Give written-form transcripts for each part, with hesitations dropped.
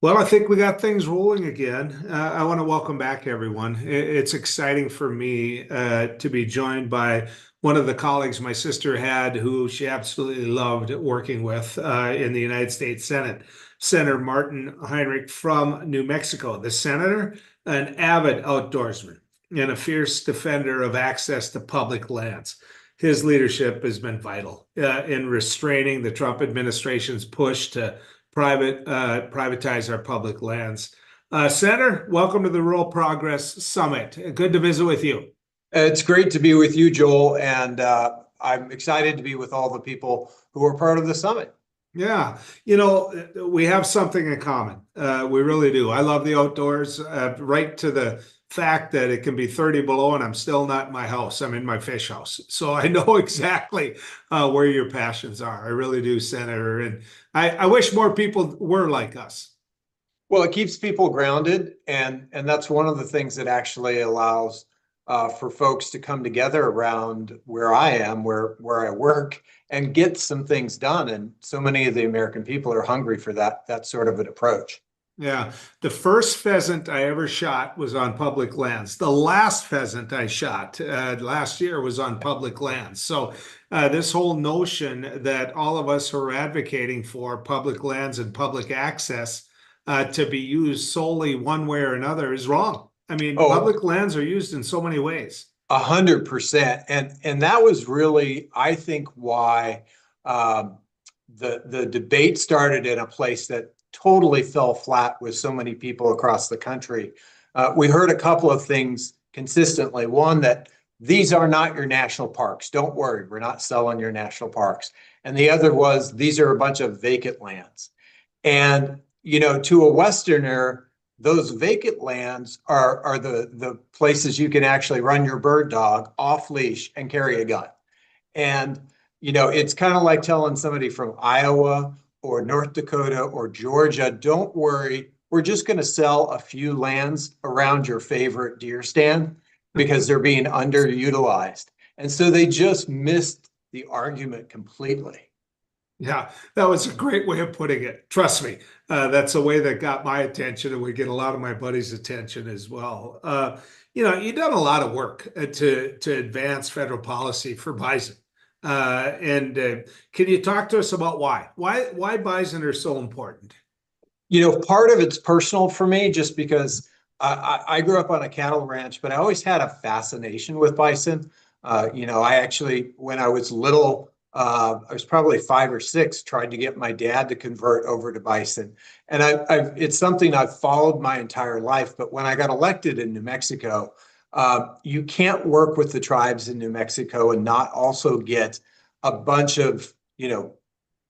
Well, I think we got things rolling again. I want to welcome back everyone. It's exciting for me to be joined by one of the colleagues my sister had who she absolutely loved working with in the United States Senate, Senator Martin Heinrich from New Mexico. The senator, an avid outdoorsman and a fierce defender of access to public lands. His leadership has been vital in restraining the Trump administration's push to privatize our public lands. Senator, welcome to the Rural Progress Summit. Good to visit with you. It's great to be with you, Joel, and I'm excited to be with all the people who are part of the summit. Yeah, we have something in common. We really do. I love the outdoors, right to the fact that it can be 30 below and I'm still not in my house. I'm in my fish house. So I know exactly where your passions are. I really do, Senator. And I wish more people were like us. Well, it keeps people grounded, and that's one of the things that actually allows for folks to come together around where I am, where I work, and get some things done. And so many of the American people are hungry for that sort of an approach. Yeah, the first pheasant I ever shot was on public lands. The last pheasant I shot last year was on public lands. So, this whole notion that all of us who are advocating for public lands and public access to be used solely one way or another is wrong. I mean, Oh, public lands are used in so many ways. 100%. And that was really, I think, why um, the debate started in a place that totally fell flat with so many people across the country. We heard a couple of things consistently. One, that these are not your national parks. Don't worry, we're not selling your national parks. And the other was, these are a bunch of vacant lands. And, to a Westerner, those vacant lands are the places you can actually run your bird dog off leash and carry a gun. And, it's kind of like telling somebody from Iowa or North Dakota or Georgia, don't worry, we're just going to sell a few lands around your favorite deer stand because they're being underutilized. And so they just missed the argument completely. Yeah, that was a great way of putting it. Trust me, that's a way that got my attention, and we get a lot of my buddies' attention as well. You've done a lot of work to advance federal policy for bison, and can you talk to us about why bison are so important? Part of it's personal for me just because I grew up on a cattle ranch, but I always had a fascination with bison. I actually, when I was little, I was probably 5 or 6, tried to get my dad to convert over to bison. And it's something I've followed my entire life. But when I got elected in New Mexico, you can't work with the tribes in New Mexico and not also get a bunch of,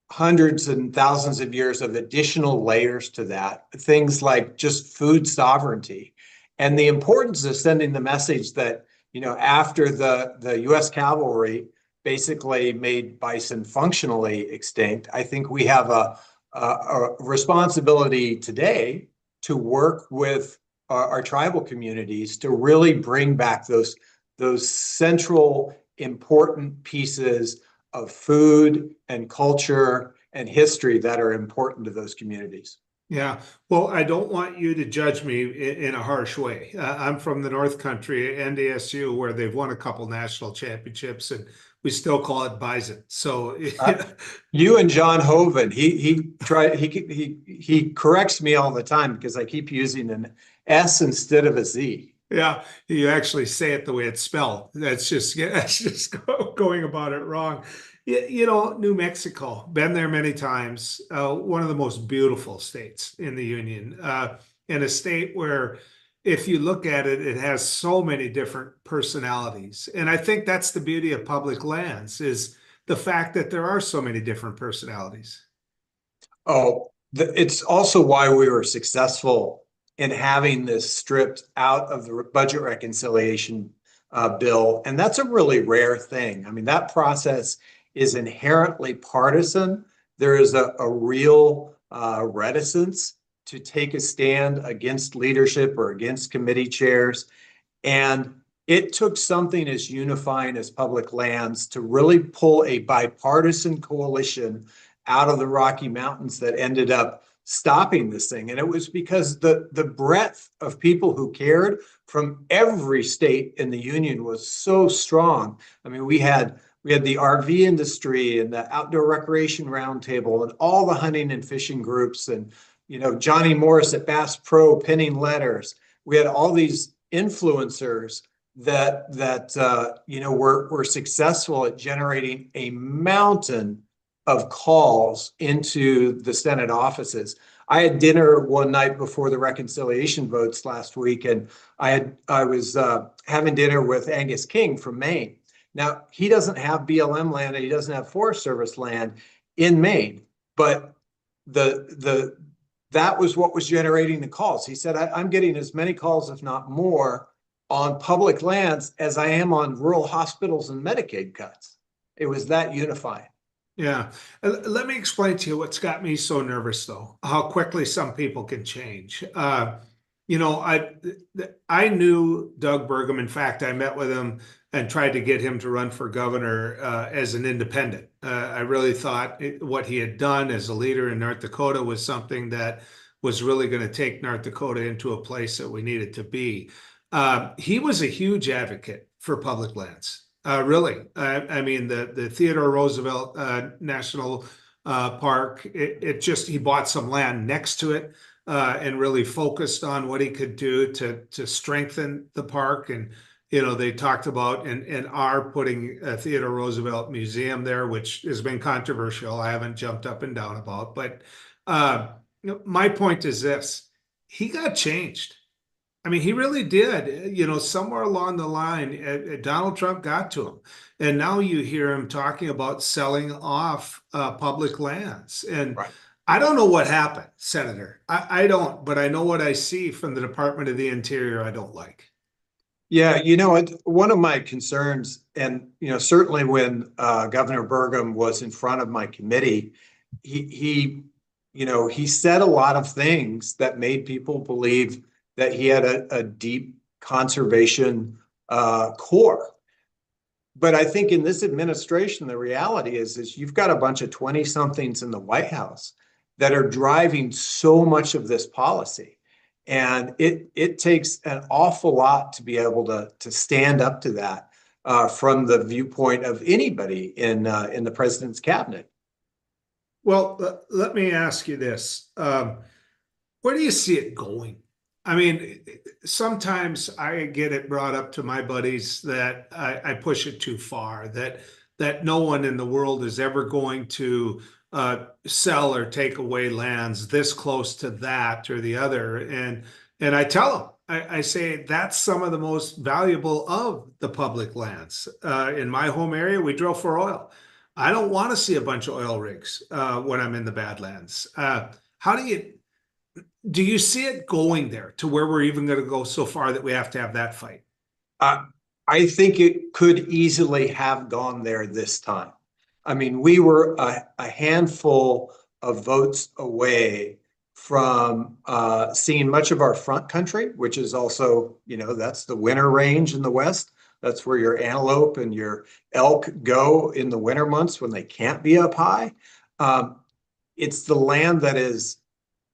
hundreds and thousands of years of additional layers to that, things like just food sovereignty and the importance of sending the message that, after the US cavalry basically made bison functionally extinct, I think we have a responsibility today to work with our tribal communities to really bring back those central important pieces of food and culture and history that are important to those communities. Yeah, well, I don't want you to judge me in a harsh way. I'm from the North Country, NDSU, where they've won a couple national championships, and we still call it bison. So, Uh, you and John Hoven, he corrects me all the time because I keep using an S instead of a Z. yeah, you actually say it the way it's spelled. That's just going about it wrong. New Mexico, been there many times. One of the most beautiful states in the union, and a state where, if you look at it, it has so many different personalities. And I think that's the beauty of public lands is the fact that there are so many different personalities. Oh, it's also why we were successful in having this stripped out of the budget reconciliation bill. And that's a really rare thing. I mean, that process is inherently partisan. There is a real reticence to take a stand against leadership or against committee chairs. And it took something as unifying as public lands to really pull a bipartisan coalition out of the Rocky Mountains that ended up stopping this thing. And it was because the breadth of people who cared from every state in the union was so strong. I mean, we had the RV industry and the outdoor recreation roundtable and all the hunting and fishing groups and Johnny Morris at Bass Pro pinning letters. We had all these influencers that were successful at generating a mountain of calls into the Senate offices. I had dinner one night before the reconciliation votes last week, and I was having dinner with Angus King from Maine. Now, he doesn't have BLM land and he doesn't have Forest Service land in Maine, but the that was what was generating the calls. He said, I'm getting as many calls, if not more, on public lands as I am on rural hospitals and Medicaid cuts. It was that unifying. Yeah. Let me explain to you what's got me so nervous, though, how quickly some people can change. You know, I knew Doug Burgum. In fact, I met with him and tried to get him to run for governor as an independent. I really thought what he had done as a leader in North Dakota was something that was really going to take North Dakota into a place that we needed to be. He was a huge advocate for public lands. Really, I mean the Theodore Roosevelt National Park. It just he bought some land next to it and really focused on what he could do to strengthen the park. And they talked about and are putting a Theodore Roosevelt Museum there, which has been controversial. I haven't jumped up and down about, but my point is this: he got changed. I mean, he really did. Somewhere along the line, Donald Trump got to him. And now you hear him talking about selling off public lands. And Right. I don't know what happened, Senator. I don't, but I know what I see from the Department of the Interior I don't like. Yeah, one of my concerns, and certainly when Governor Burgum was in front of my committee, he said a lot of things that made people believe that he had a deep conservation core. But I think in this administration, the reality is you've got a bunch of 20-somethings in the White House that are driving so much of this policy. And it takes an awful lot to be able to stand up to that from the viewpoint of anybody in the president's cabinet. Well, let me ask you this. Where do you see it going? I mean, sometimes I get it brought up to my buddies that I push it too far, that no one in the world is ever going to sell or take away lands this close to that or the other. And I tell them, I say that's some of the most valuable of the public lands. In my home area, we drill for oil. I don't want to see a bunch of oil rigs when I'm in the Badlands. How do you see it going there to where we're even going to go so far that we have to have that fight? Uh, I think it could easily have gone there this time. I mean, we were a handful of votes away from seeing much of our front country, which is also, that's the winter range in the West. That's where your antelope and your elk go in the winter months when they can't be up high. It's the land that is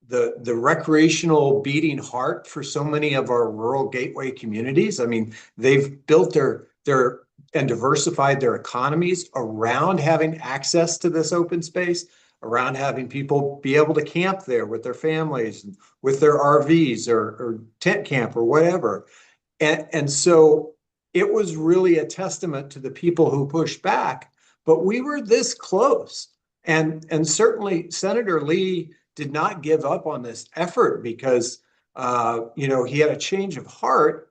the recreational beating heart for so many of our rural gateway communities. I mean, they've built their and diversified their economies around having access to this open space, around having people be able to camp there with their families, and with their RVs or tent camp or whatever. And so it was really a testament to the people who pushed back, but we were this close. And certainly Senator Lee did not give up on this effort because he had a change of heart.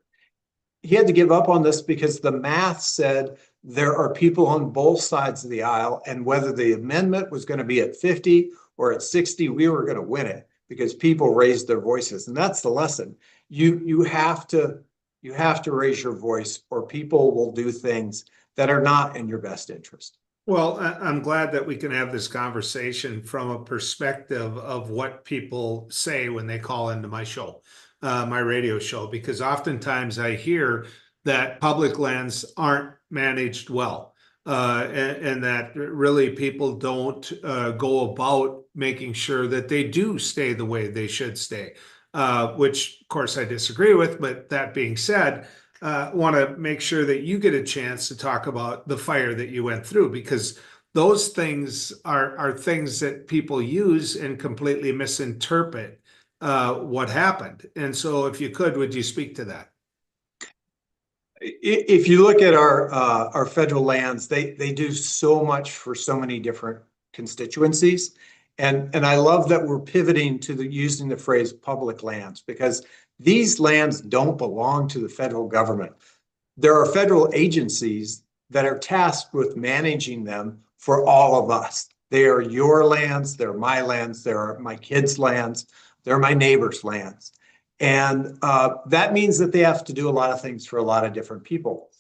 He had to give up on this because the math said there are people on both sides of the aisle, and whether the amendment was going to be at 50 or at 60, we were going to win it because people raised their voices. And that's the lesson. You have to raise your voice, or people will do things that are not in your best interest. Well, I'm glad that we can have this conversation from a perspective of what people say when they call into my show, my radio show, because oftentimes I hear that public lands aren't managed well. and that really people don't go about making sure that they do stay the way they should stay, which of course I disagree with. But that being said, want to make sure that you get a chance to talk about the fire that you went through, because those things are things that people use and completely misinterpret what happened. And so if you could, would you speak to that? If you look at our federal lands, they do so much for so many different constituencies. And I love that we're pivoting to using the phrase public lands, because these lands don't belong to the federal government. There are federal agencies that are tasked with managing them for all of us. They are your lands, they're my lands, they're my kids' lands, they're my neighbors' lands. And that means that they have to do a lot of things for a lot of different people.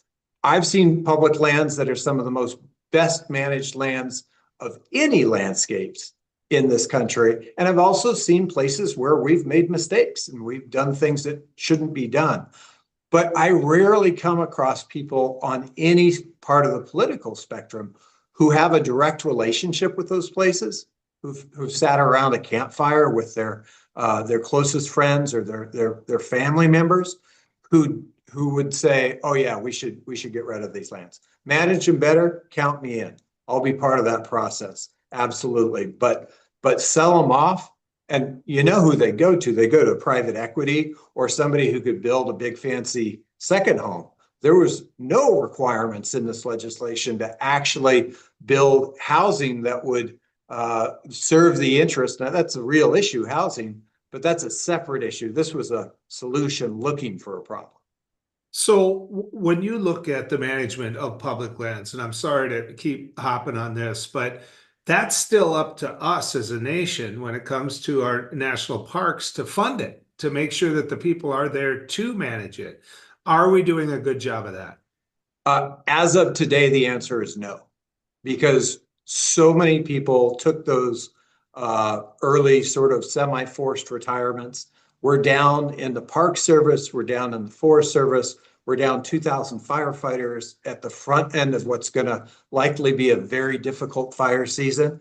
I've seen public lands that are some of the most best managed lands of any landscapes in this country. And I've also seen places where we've made mistakes and we've done things that shouldn't be done. But I rarely come across people on any part of the political spectrum who have a direct relationship with those places, who've sat around a campfire with their closest friends or their family members, who would say, "Oh yeah, we should get rid of these lands, manage them better. Count me in. I'll be part of that process." Absolutely, but sell them off. And you know who they go to? They go to private equity or somebody who could build a big fancy second home. There was no requirements in this legislation to actually build housing that would serve the interest. Now, that's a real issue, housing, but that's a separate issue. This was a solution looking for a problem. So when you look at the management of public lands, and I'm sorry to keep hopping on this, but that's still up to us as a nation when it comes to our national parks to fund it, to make sure that the people are there to manage it. Are we doing a good job of that? As of today, the answer is no, because so many people took those early sort of semi-forced retirements. We're down in the Park Service, we're down in the Forest Service, we're down 2,000 firefighters at the front end of what's going to likely be a very difficult fire season.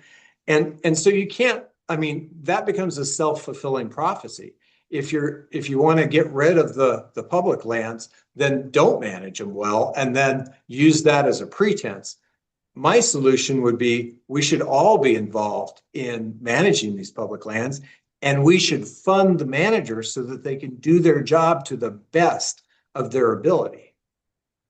And so you can't, I mean, that becomes a self-fulfilling prophecy. If you want to get rid of the public lands, then don't manage them well and then use that as a pretense. My solution would be we should all be involved in managing these public lands, and we should fund the managers so that they can do their job to the best of their ability.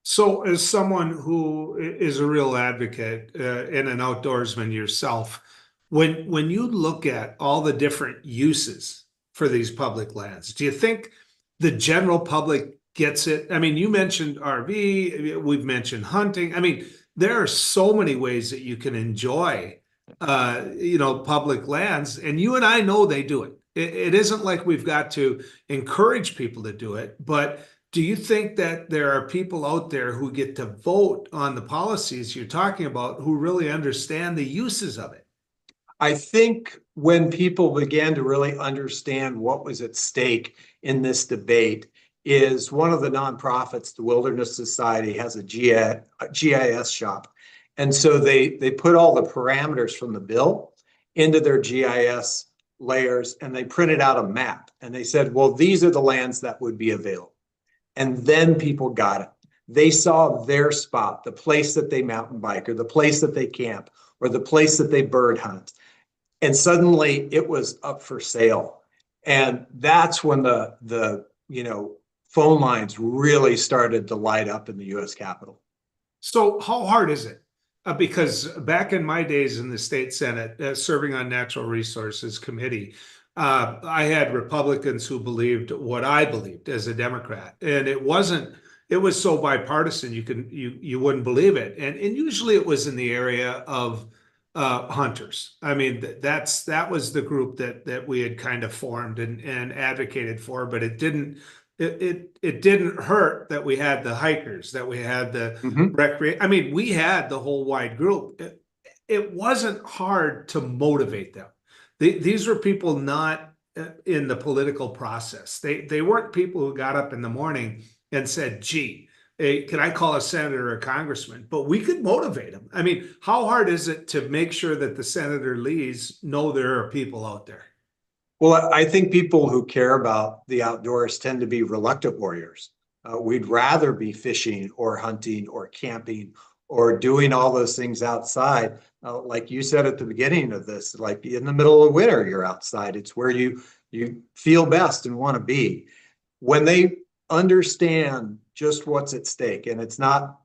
So, as someone who is a real advocate and an outdoorsman yourself, when you look at all the different uses for these public lands, do you think the general public gets it? I mean, you mentioned RV, we've mentioned hunting. I mean, there are so many ways that you can enjoy, public lands, and you and I know they do it. It isn't like we've got to encourage people to do it, but do you think that there are people out there who get to vote on the policies you're talking about who really understand the uses of it? I think when people began to really understand what was at stake in this debate is one of the nonprofits, the Wilderness Society, has a GIS shop. And so they put all the parameters from the bill into their GIS layers and they printed out a map. And they said, well, these are the lands that would be available. And then people got it. They saw their spot, the place that they mountain bike or the place that they camp or the place that they bird hunt. And suddenly it was up for sale. And that's when the phone lines really started to light up in the US Capitol. So, how hard is it? Because back in my days in the state Senate, serving on Natural Resources Committee, I had Republicans who believed what I believed as a Democrat, and it wasn't. It was so bipartisan you wouldn't believe it, and usually it was in the area of hunters. I mean, that was the group that we had kind of formed and advocated for, but it didn't hurt that we had the hikers, that we had the Mhm. recreate. I mean, we had the whole wide group. It wasn't hard to motivate them. These were people not in the political process. They weren't people who got up in the morning and said, "Gee, can I call a senator or a congressman? But we could motivate them. I mean, how hard is it to make sure that the senator leads know there are people out there? Well, I think people who care about the outdoors tend to be reluctant warriors. We'd rather be fishing or hunting or camping or doing all those things outside. Like you said at the beginning of this, like in the middle of winter, you're outside. It's where you feel best and want to be. When they understand just what's at stake, and it's not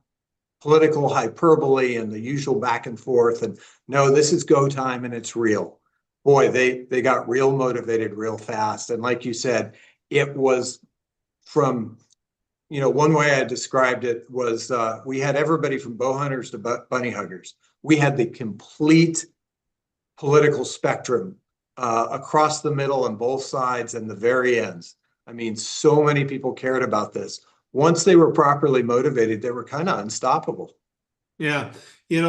political hyperbole and the usual back and forth, and no, this is go time and it's real. Boy, they got real motivated real fast. And like you said, it was from, one way I described it was we had everybody from bow hunters to bunny huggers. We had the complete political spectrum across the middle and both sides and the very ends. I mean, so many people cared about this. Once they were properly motivated, they were kind of unstoppable. Yeah.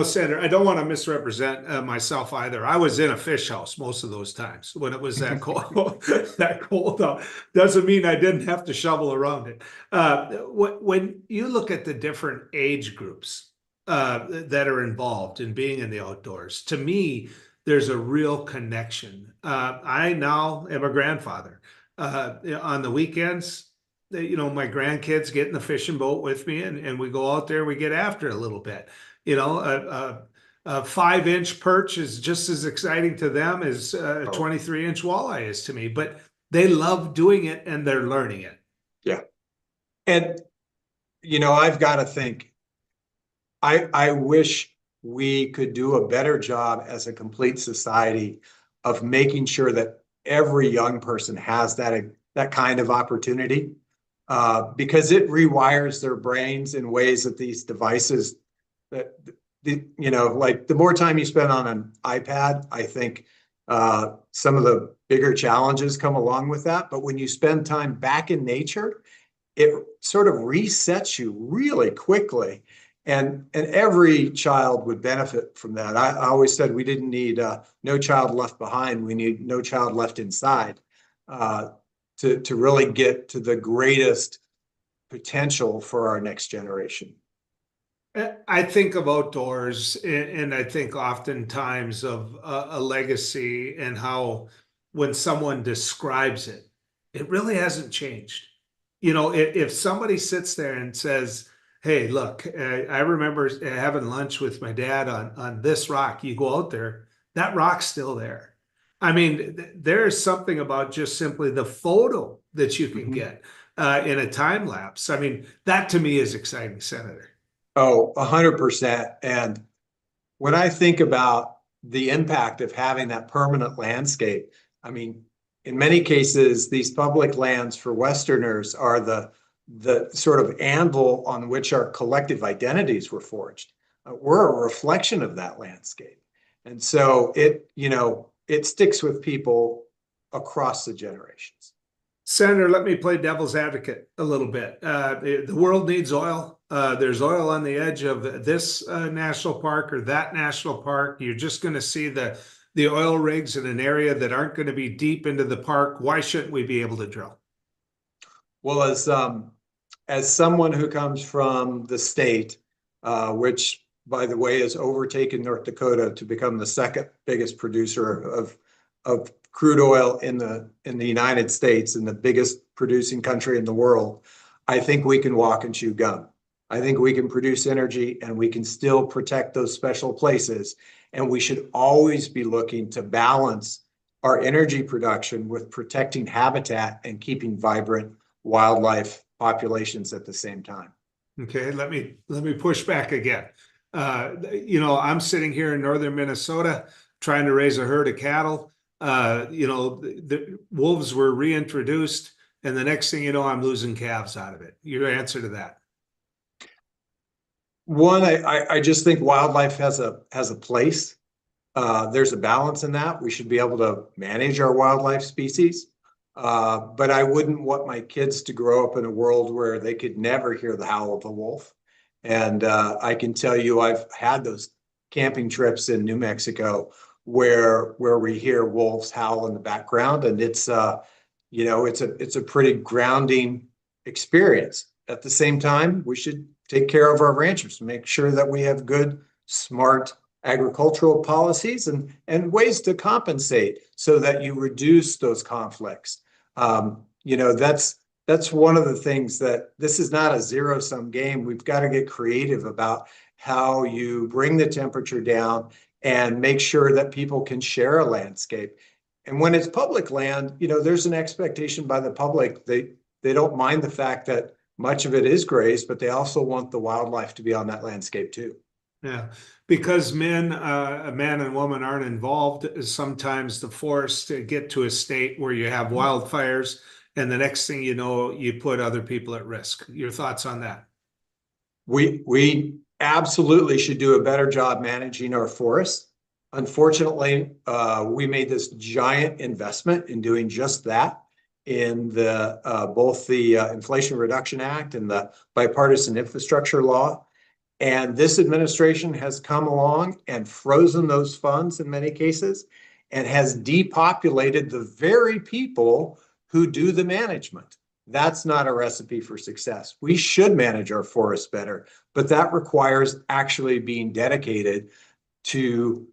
Senator, I don't want to misrepresent myself either. I was in a fish house most of those times when it was that cold. That cold out. Doesn't mean I didn't have to shovel around it. When you look at the different age groups that are involved in being in the outdoors, to me, there's a real connection. I now am a grandfather. On the weekends, my grandkids get in the fishing boat with me, and we go out there, we get after it a little bit. A 5-inch perch is just as exciting to them as a Oh, 23-inch walleye is to me, but they love doing it and they're learning it. yeah. And, I've got to think, I wish we could do a better job as a complete society of making sure that every young person has that kind of opportunity, because it rewires their brains in ways that these devices that like the more time you spend on an iPad, I think some of the bigger challenges come along with that. But when you spend time back in nature, it sort of resets you really quickly. And every child would benefit from that. I always said we didn't need no child left behind. We need no child left inside uh, to really get to the greatest potential for our next generation. I think of outdoors, and I think oftentimes of a legacy and how when someone describes it, it really hasn't changed. If somebody sits there and says, "Hey, look, I remember having lunch with my dad on this rock. You go out there, that rock's still there." I mean, there's something about just simply the photo that you can Mhm. get in a time lapse. I mean, that to me is exciting, Senator. Oh, 100%. And when I think about the impact of having that permanent landscape, I mean, in many cases, these public lands for Westerners are the sort of anvil on which our collective identities were forged. We're a reflection of that landscape. And so it sticks with people across the generations. Senator, let me play devil's advocate a little bit. The world needs oil. There's oil on the edge of this national park or that national park. You're just going to see the oil rigs in an area that aren't going to be deep into the park. Why shouldn't we be able to drill? Well, as someone who comes from the state, which by the way has overtaken North Dakota to become the second biggest producer of crude oil in the United States and the biggest producing country in the world, I think we can walk and chew gum. I think we can produce energy and we can still protect those special places. And we should always be looking to balance our energy production with protecting habitat and keeping vibrant wildlife populations at the same time. Okay, let me push back again. I'm sitting here in northern Minnesota trying to raise a herd of cattle. The wolves were reintroduced, and the next thing you know, I'm losing calves out of it. Your answer to that? One, I just think wildlife has a place. There's a balance in that. We should be able to manage our wildlife species. But I wouldn't want my kids to grow up in a world where they could never hear the howl of a wolf. And I can tell you, I've had those camping trips in New Mexico where we hear wolves howl in the background, and it's a pretty grounding experience. At the same time, we should take care of our ranchers, make sure that we have good, smart agricultural policies and ways to compensate so that you reduce those conflicts. That's one of the things that this is not a zero-sum game. We've got to get creative about how you bring the temperature down and make sure that people can share a landscape. And when it's public land, there's an expectation by the public. They don't mind the fact that much of it is grazed, but they also want the wildlife to be on that landscape too. Yeah, because a man and woman aren't involved, sometimes the forests get to a state where you have wildfires, and the next thing you know, you put other people at risk. Your thoughts on that? We absolutely should do a better job managing our forests. Unfortunately, we made this giant investment in doing just that in the both the Inflation Reduction Act and the Bipartisan Infrastructure Law. And this administration has come along and frozen those funds in many cases and has depopulated the very people who do the management. That's not a recipe for success. We should manage our forests better, but that requires actually being dedicated to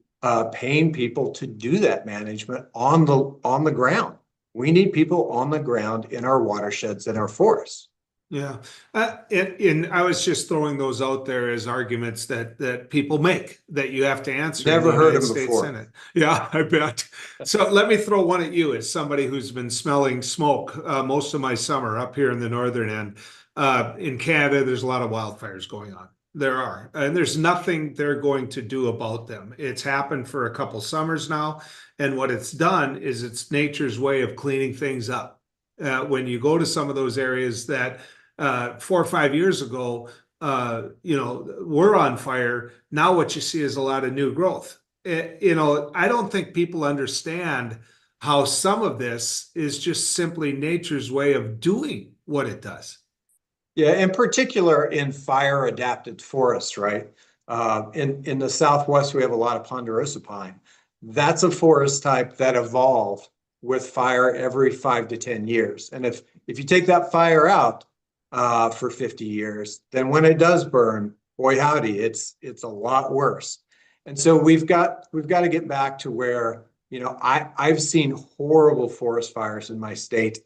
paying people to do that management on the ground. We need people on the ground in our watersheds and our forests. Yeah, and I was just throwing those out there as arguments that people make that you have to answer in the Never heard United them States before. Senate. Yeah, I bet. So let me throw one at you as somebody who's been smelling smoke most of my summer up here in the northern end. In Canada, there's a lot of wildfires going on. There are, and there's nothing they're going to do about them. It's happened for a couple summers now, and what it's done is it's nature's way of cleaning things up. When you go to some of those areas that 4 or 5 years ago, were on fire. Now what you see is a lot of new growth. I don't think people understand how some of this is just simply nature's way of doing what it does. Yeah, in particular in fire adapted forests, right? In the Southwest, we have a lot of ponderosa pine. That's a forest type that evolved with fire every 5 to 10 years. And if you take that fire out for 50 years, then when it does burn, boy howdy, it's a lot worse. And so we've got to get back to where, I've seen horrible forest fires in my state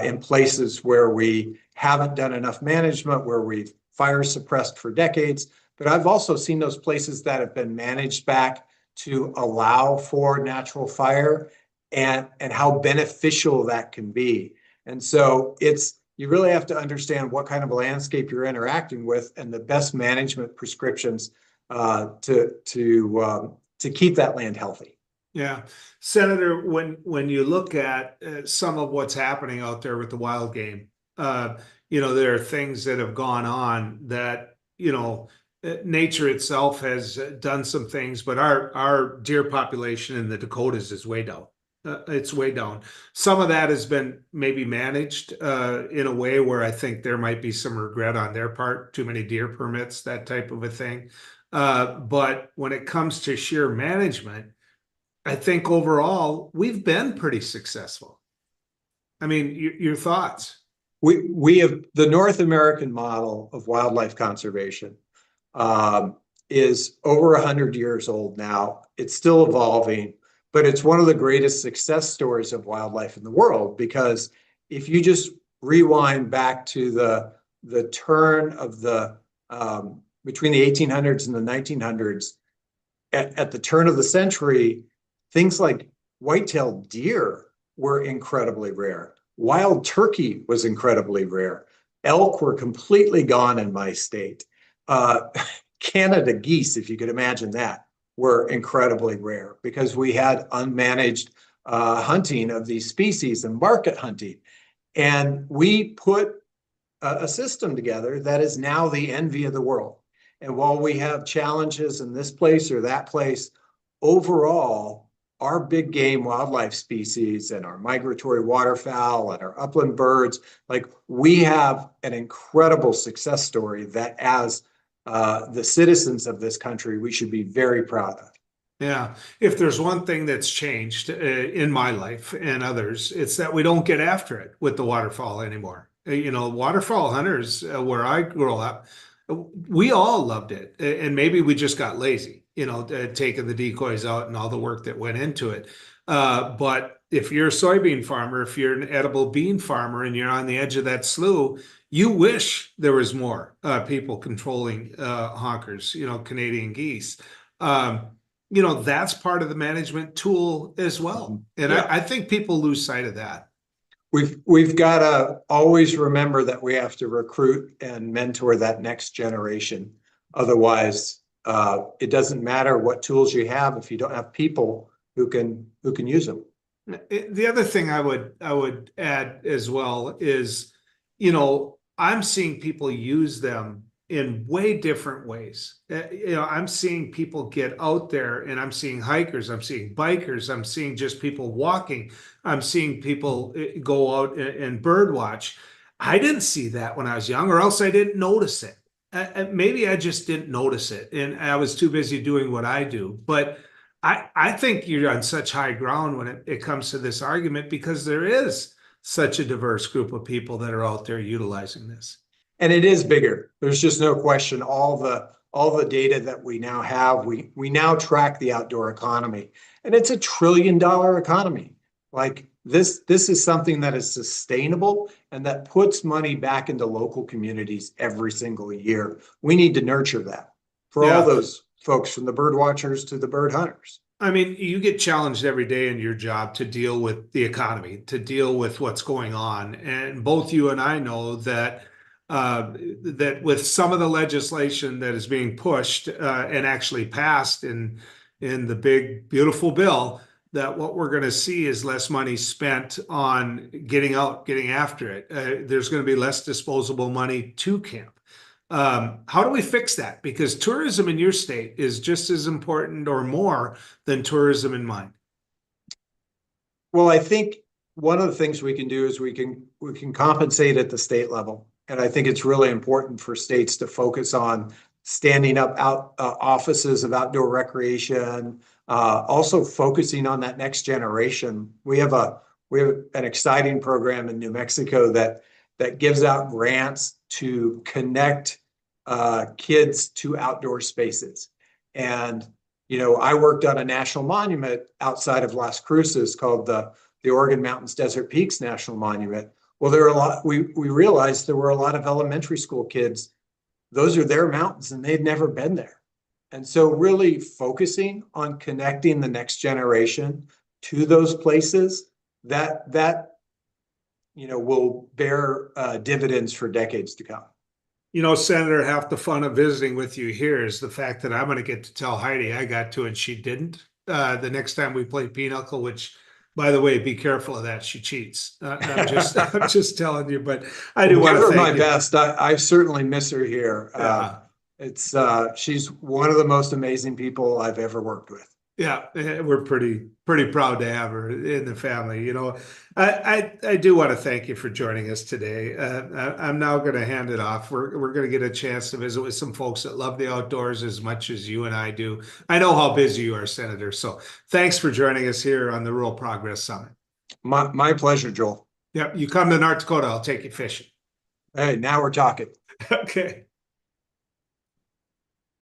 in places where we haven't done enough management, where we've fire suppressed for decades. But I've also seen those places that have been managed back to allow for natural fire and how beneficial that can be. And so you really have to understand what kind of landscape you're interacting with and the best management prescriptions to keep that land healthy. Yeah. Senator, when you look at some of what's happening out there with the wild game, there are things that have gone on that, nature itself has done some things, but our deer population in the Dakotas is way down. It's way down. Some of that has been maybe managed in a way where I think there might be some regret on their part, too many deer permits, that type of a thing. But when it comes to sheer management, I think overall we've been pretty successful. I mean, your thoughts? We have the North American model of wildlife conservation is over 100 years old now. It's still evolving, but it's one of the greatest success stories of wildlife in the world, because if you just rewind back to the turn of the between the 1800s and the 1900s, at the turn of the century, things like white-tailed deer were incredibly rare. Wild turkey was incredibly rare. Elk were completely gone in my state. Canada geese, if you could imagine that, were incredibly rare because we had unmanaged hunting of these species and market hunting. And we put a system together that is now the envy of the world. And while we have challenges in this place or that place, overall, our big game wildlife species and our migratory waterfowl and our upland birds, like, we have an incredible success story that as the citizens of this country, we should be very proud of. Yeah. If there's one thing that's changed in my life and others, it's that we don't get after it with the waterfowl anymore. Waterfowl hunters where I grew up, We all loved it, and maybe we just got lazy, taking the decoys out and all the work that went into it. But if you're a soybean farmer, if you're an edible bean farmer, and you're on the edge of that slough, you wish there was more people controlling honkers, Canadian geese. Um, that's part of the management tool as well, and Yeah. I think people lose sight of that. We've got to always remember that we have to recruit and mentor that next generation. Otherwise, it doesn't matter what tools you have if you don't have people who can use them. The other thing I would add as well is, I'm seeing people use them in way different ways. I'm seeing people get out there, and I'm seeing hikers, I'm seeing bikers, I'm seeing just people walking, I'm seeing people go out and bird watch. I didn't see that when I was young, or else I didn't notice it. Maybe I just didn't notice it, and I was too busy doing what I do. But I think you're on such high ground when it comes to this argument, because there is such a diverse group of people that are out there utilizing this. And it is bigger. There's just no question. All the data that we now have, we now track the outdoor economy, and it's $1 trillion economy. Like this is something that is sustainable and that puts money back into local communities every single year. We need to nurture that for all Yeah. those folks, from the bird watchers to the bird hunters. I mean, you get challenged every day in your job to deal with the economy, to deal with what's going on. And both you and I know that with some of the legislation that is being pushed and actually passed in the big beautiful bill, that what we're going to see is less money spent on getting out, getting after it. There's going to be less disposable money to camp. How do we fix that? Because tourism in your state is just as important or more than tourism in mine. Well, I think one of the things we can do is we can compensate at the state level. And I think it's really important for states to focus on standing up offices of outdoor recreation, also focusing on that next generation. We have an exciting program in New Mexico that gives out grants to connect kids to outdoor spaces. And I worked on a national monument outside of Las Cruces called the Oregon Mountains Desert Peaks National Monument. Well, there are a lot. We realized there were a lot of elementary school kids. Those are their mountains, and they'd never been there. And so, really focusing on connecting the next generation to those places, that will bear dividends for decades to come. Senator, half the fun of visiting with you here is the fact that I'm going to get to tell Heidi I got to and she didn't. The next time we play Pinochle, which, by the way, be careful of that. She cheats. I'm just telling you. But I do want Give to her thank my you. best. I certainly miss her here. She's one of the most amazing people I've ever worked with. Yeah, we're pretty proud to have her in the family. I do want to thank you for joining us today. I'm now going to hand it off. We're going to get a chance to visit with some folks that love the outdoors as much as you and I do. I know how busy you are, Senator. So thanks for joining us here on the Rural Progress Summit. My pleasure, Joel. Yep, you come to North Dakota, I'll take you fishing. Hey, now we're talking. Okay.